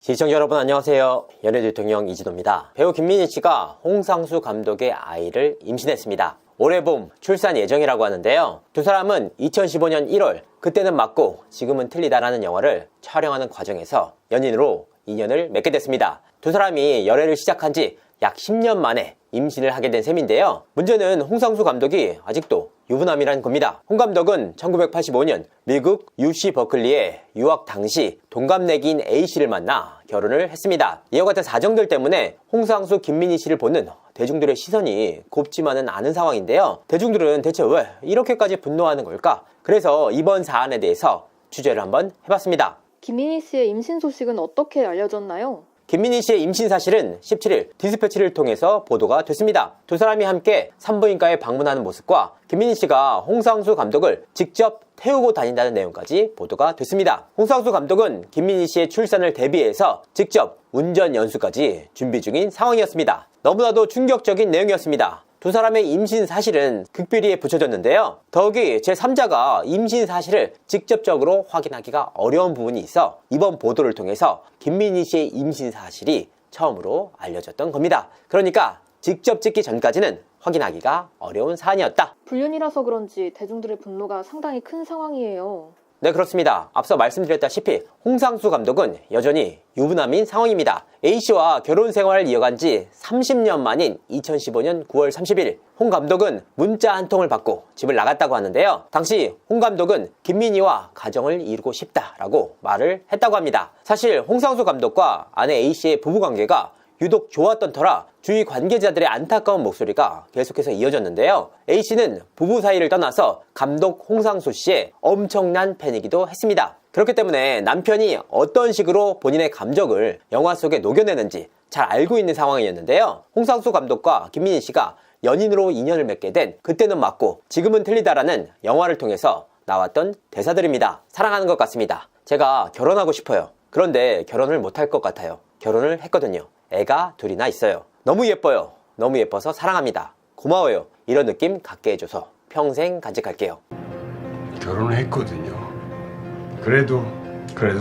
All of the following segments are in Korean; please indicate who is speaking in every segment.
Speaker 1: 시청자 여러분 안녕하세요. 연예대통령 이진호입니다. 배우 김민희 씨가 홍상수 감독의 아이를 임신했습니다. 올해 봄 출산 예정이라고 하는데요. 두 사람은 2015년 1월 그때는 맞고 지금은 틀리다라는 영화를 촬영하는 과정에서 연인으로 인연을 맺게 됐습니다. 두 사람이 열애를 시작한 지 약 10년 만에 임신을 하게 된 셈인데요. 문제는 홍상수 감독이 아직도 유부남이란 겁니다. 홍 감독은 1985년 미국 UC 버클리에 유학 당시 동갑내기인 A씨를 만나 결혼을 했습니다. 이와 같은 사정들 때문에 홍상수 김민희 씨를 보는 대중들의 시선이 곱지만은 않은 상황인데요. 대중들은 대체 왜 이렇게까지 분노하는 걸까? 그래서 이번 사안에 대해서 취재를 한번 해봤습니다.
Speaker 2: 김민희 씨의 임신 소식은 어떻게 알려졌나요?
Speaker 1: 김민희 씨의 임신 사실은 17일 디스패치를 통해서 보도가 됐습니다. 두 사람이 함께 산부인과에 방문하는 모습과 김민희 씨가 홍상수 감독을 직접 태우고 다닌다는 내용까지 보도가 됐습니다. 홍상수 감독은 김민희 씨의 출산을 대비해서 직접 운전 연수까지 준비 중인 상황이었습니다. 너무나도 충격적인 내용이었습니다. 두 사람의 임신 사실은 극비리에 붙여졌는데요. 더욱이 제3자가 임신 사실을 직접적으로 확인하기가 어려운 부분이 있어 이번 보도를 통해서 김민희 씨의 임신 사실이 처음으로 알려졌던 겁니다. 그러니까 직접 찍기 전까지는 확인하기가 어려운 사안이었다.
Speaker 2: 불륜이라서 그런지 대중들의 분노가 상당히 큰 상황이에요.
Speaker 1: 네, 그렇습니다. 앞서 말씀드렸다시피 홍상수 감독은 여전히 유부남인 상황입니다. A씨와 결혼 생활을 이어간 지 30년 만인 2015년 9월 30일 홍 감독은 문자 한 통을 받고 집을 나갔다고 하는데요. 당시 홍 감독은 김민희와 가정을 이루고 싶다라고 말을 했다고 합니다. 사실 홍상수 감독과 아내 A씨의 부부관계가 유독 좋았던 터라 주위 관계자들의 안타까운 목소리가 계속해서 이어졌는데요. A씨는 부부 사이를 떠나서 감독 홍상수 씨의 엄청난 팬이기도 했습니다. 그렇기 때문에 남편이 어떤 식으로 본인의 감정을 영화 속에 녹여내는지 잘 알고 있는 상황이었는데요. 홍상수 감독과 김민희 씨가 연인으로 인연을 맺게 된 그때는 맞고 지금은 틀리다라는 영화를 통해서 나왔던 대사들입니다. 사랑하는 것 같습니다. 제가 결혼하고 싶어요. 그런데 결혼을 못할 것 같아요. 결혼을 했거든요. 애가 둘이나 있어요. 너무 예뻐요. 너무 예뻐서 사랑합니다. 고마워요. 이런 느낌 갖게 해줘서 평생 간직할게요.
Speaker 3: 결혼을 했거든요. 그래도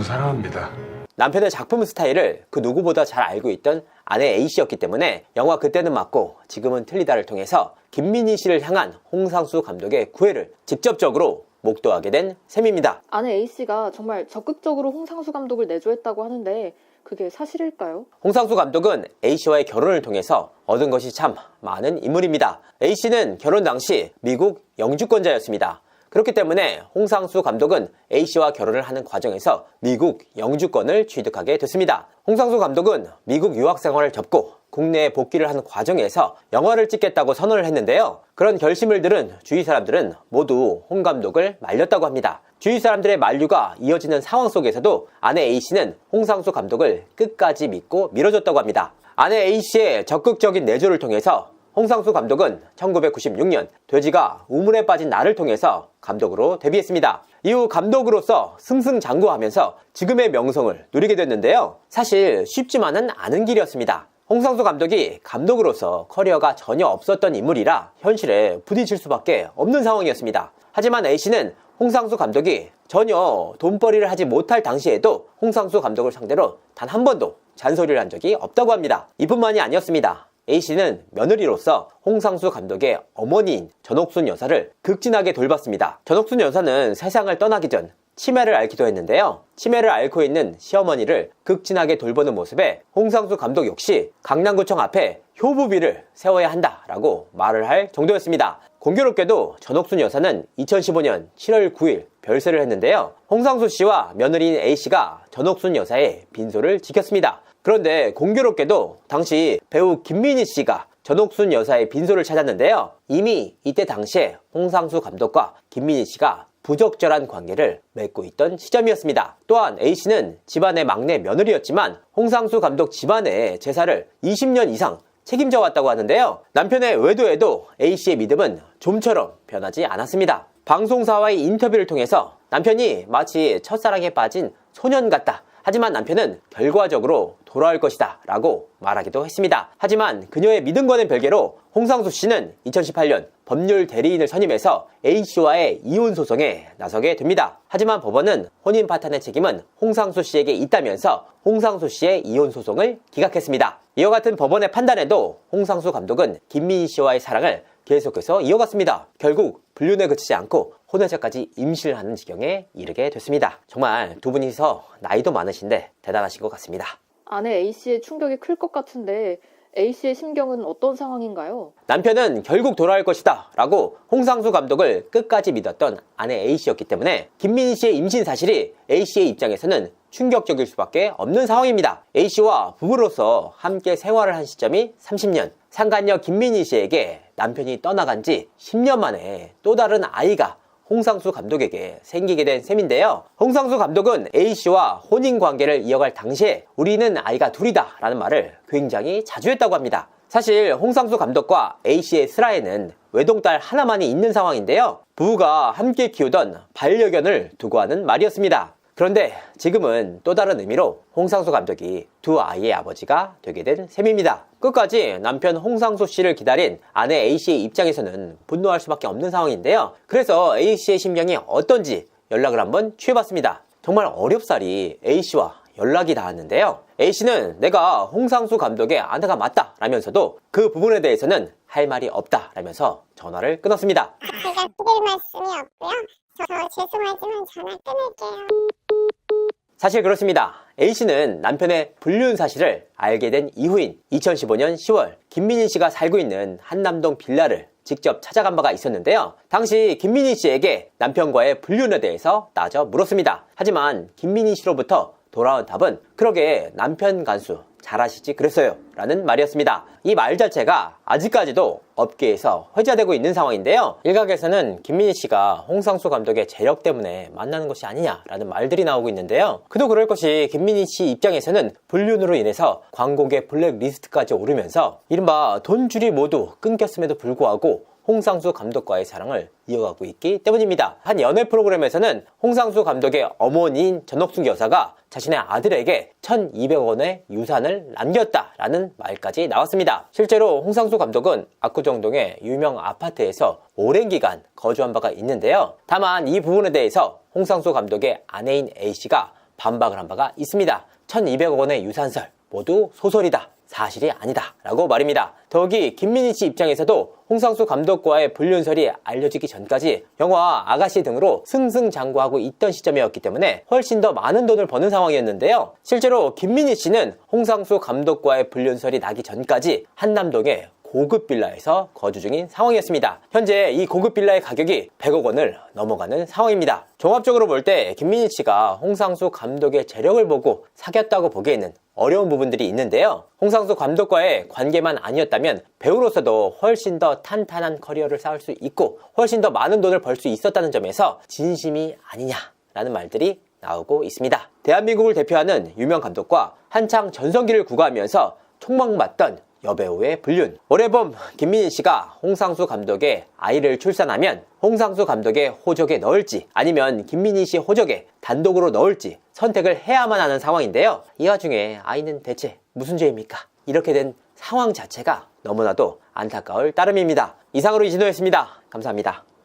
Speaker 3: 사랑합니다.
Speaker 1: 남편의 작품 스타일을 그 누구보다 잘 알고 있던 아내 A씨였기 때문에 영화 그때는 맞고 지금은 틀리다를 통해서 김민희 씨를 향한 홍상수 감독의 구애를 직접적으로 목도하게 된 셈입니다.
Speaker 2: 아내 A씨가 정말 적극적으로 홍상수 감독을 내조했다고 하는데 그게 사실일까요?
Speaker 1: 홍상수 감독은 A씨와의 결혼을 통해서 얻은 것이 참 많은 인물입니다. A씨는 결혼 당시 미국 영주권자였습니다. 그렇기 때문에 홍상수 감독은 A씨와 결혼을 하는 과정에서 미국 영주권을 취득하게 됐습니다. 홍상수 감독은 미국 유학 생활을 접고 국내에 복귀를 하는 과정에서 영화를 찍겠다고 선언을 했는데요. 그런 결심을 들은 주위 사람들은 모두 홍 감독을 말렸다고 합니다. 주위 사람들의 만류가 이어지는 상황 속에서도 아내 A씨는 홍상수 감독을 끝까지 믿고 밀어줬다고 합니다. 아내 A씨의 적극적인 내조를 통해서 홍상수 감독은 1996년 돼지가 우물에 빠진 나를 통해서 감독으로 데뷔했습니다. 이후 감독으로서 승승장구하면서 지금의 명성을 누리게 됐는데요. 사실 쉽지만은 않은 길이었습니다. 홍상수 감독이 감독으로서 커리어가 전혀 없었던 인물이라 현실에 부딪힐 수밖에 없는 상황이었습니다. 하지만 A씨는 홍상수 감독이 전혀 돈벌이를 하지 못할 당시에도 홍상수 감독을 상대로 단 한 번도 잔소리를 한 적이 없다고 합니다. 이뿐만이 아니었습니다. A씨는 며느리로서 홍상수 감독의 어머니인 전옥순 여사를 극진하게 돌봤습니다. 전옥순 여사는 세상을 떠나기 전 치매를 앓기도 했는데요. 치매를 앓고 있는 시어머니를 극진하게 돌보는 모습에 홍상수 감독 역시 강남구청 앞에 효부비를 세워야 한다라고 말을 할 정도였습니다. 공교롭게도 전옥순 여사는 2015년 7월 9일 별세를 했는데요. 홍상수 씨와 며느리인 A씨가 전옥순 여사의 빈소를 지켰습니다. 그런데 공교롭게도 당시 배우 김민희 씨가 전옥순 여사의 빈소를 찾았는데요. 이미 이때 당시에 홍상수 감독과 김민희 씨가 부적절한 관계를 맺고 있던 시점이었습니다. 또한 A씨는 집안의 막내 며느리였지만 홍상수 감독 집안의 제사를 20년 이상 책임져 왔다고 하는데요. 남편의 외도에도 A씨의 믿음은 좀처럼 변하지 않았습니다. 방송사와의 인터뷰를 통해서 남편이 마치 첫사랑에 빠진 소년 같다. 하지만 남편은 결과적으로 돌아올 것이다 라고 말하기도 했습니다. 하지만 그녀의 믿음과는 별개로 홍상수 씨는 2018년 법률 대리인을 선임해서 A씨와의 이혼 소송에 나서게 됩니다. 하지만 법원은 혼인 파탄의 책임은 홍상수 씨에게 있다면서 홍상수 씨의 이혼 소송을 기각했습니다. 이와 같은 법원의 판단에도 홍상수 감독은 김민희 씨와의 사랑을 계속해서 이어갔습니다. 결국 불륜에 그치지 않고 혼외자까지 임신을 하는 지경에 이르게 됐습니다. 정말 두 분이서 나이도 많으신데 대단하신 것 같습니다.
Speaker 2: 아내 A씨의 충격이 클 것 같은데 A씨의 심경은 어떤 상황인가요?
Speaker 1: 남편은 결국 돌아올 것이다 라고 홍상수 감독을 끝까지 믿었던 아내 A씨였기 때문에 김민희 씨의 임신 사실이 A씨의 입장에서는 충격적일 수밖에 없는 상황입니다. A씨와 부부로서 함께 생활을 한 시점이 30년, 상간녀 김민희 씨에게 남편이 떠나간 지 10년 만에 또 다른 아이가 홍상수 감독에게 생기게 된 셈인데요. 홍상수 감독은 A씨와 혼인관계를 이어갈 당시에 우리는 아이가 둘이다 라는 말을 굉장히 자주 했다고 합니다. 사실 홍상수 감독과 A씨의 슬하에는 외동딸 하나만이 있는 상황인데요. 부부가 함께 키우던 반려견을 두고 하는 말이었습니다. 그런데 지금은 또 다른 의미로 홍상수 감독이 두 아이의 아버지가 되게 된 셈입니다. 끝까지 남편 홍상수 씨를 기다린 아내 A씨의 입장에서는 분노할 수밖에 없는 상황인데요. 그래서 A씨의 심경이 어떤지 연락을 한번 취해봤습니다. 정말 어렵사리 A씨와 연락이 닿았는데요. A씨는 내가 홍상수 감독의 아내가 맞다 라면서도 그 부분에 대해서는 할 말이 없다 라면서 전화를 끊었습니다.
Speaker 4: 제가 드릴 말씀이 없고요. 저 죄송하지만 전화 끊을게요.
Speaker 1: 사실 그렇습니다. A씨는 남편의 불륜 사실을 알게 된 이후인 2015년 10월 김민희 씨가 살고 있는 한남동 빌라를 직접 찾아간 바가 있었는데요. 당시 김민희 씨에게 남편과의 불륜에 대해서 따져 물었습니다. 하지만 김민희 씨로부터 돌아온 답은 그러게 남편 간수 잘하시지 그랬어요 라는 말이었습니다. 이 말 자체가 아직까지도 업계에서 회자되고 있는 상황인데요. 일각에서는 김민희 씨가 홍상수 감독의 재력 때문에 만나는 것이 아니냐라는 말들이 나오고 있는데요. 그도 그럴 것이 김민희 씨 입장에서는 불륜으로 인해서 광고계 블랙리스트까지 오르면서 이른바 돈줄이 모두 끊겼음에도 불구하고 홍상수 감독과의 사랑을 이어가고 있기 때문입니다. 한 연애 프로그램에서는 홍상수 감독의 어머니인 전옥숙 여사가 자신의 아들에게 1,200억 원의 유산을 남겼다라는 말까지 나왔습니다. 실제로 홍상수 감독은 압구정동의 유명 아파트에서 오랜 기간 거주한 바가 있는데요. 다만 이 부분에 대해서 홍상수 감독의 아내인 A씨가 반박을 한 바가 있습니다. 1,200억 원의 유산설 모두 소설이다. 사실이 아니다 라고 말입니다. 더욱이 김민희 씨 입장에서도 홍상수 감독과의 불륜설이 알려지기 전까지 영화 아가씨 등으로 승승장구하고 있던 시점이었기 때문에 훨씬 더 많은 돈을 버는 상황이었는데요. 실제로 김민희 씨는 홍상수 감독과의 불륜설이 나기 전까지 한남동의 고급 빌라에서 거주 중인 상황이었습니다. 현재 이 고급 빌라의 가격이 100억 원을 넘어가는 상황입니다. 종합적으로 볼 때 김민희 씨가 홍상수 감독의 재력을 보고 사귀었다고 보기에는 어려운 부분들이 있는데요. 홍상수 감독과의 관계만 아니었다면 배우로서도 훨씬 더 탄탄한 커리어를 쌓을 수 있고 훨씬 더 많은 돈을 벌 수 있었다는 점에서 진심이 아니냐라는 말들이 나오고 있습니다. 대한민국을 대표하는 유명 감독과 한창 전성기를 구가하면서 촉망받던 여배우의 불륜. 올해 봄 김민희 씨가 홍상수 감독의 아이를 출산하면 홍상수 감독의 호적에 넣을지 아니면 김민희 씨 호적에 단독으로 넣을지 선택을 해야만 하는 상황인데요. 이 와중에 아이는 대체 무슨 죄입니까? 이렇게 된 상황 자체가 너무나도 안타까울 따름입니다. 이상으로 이진호였습니다. 감사합니다.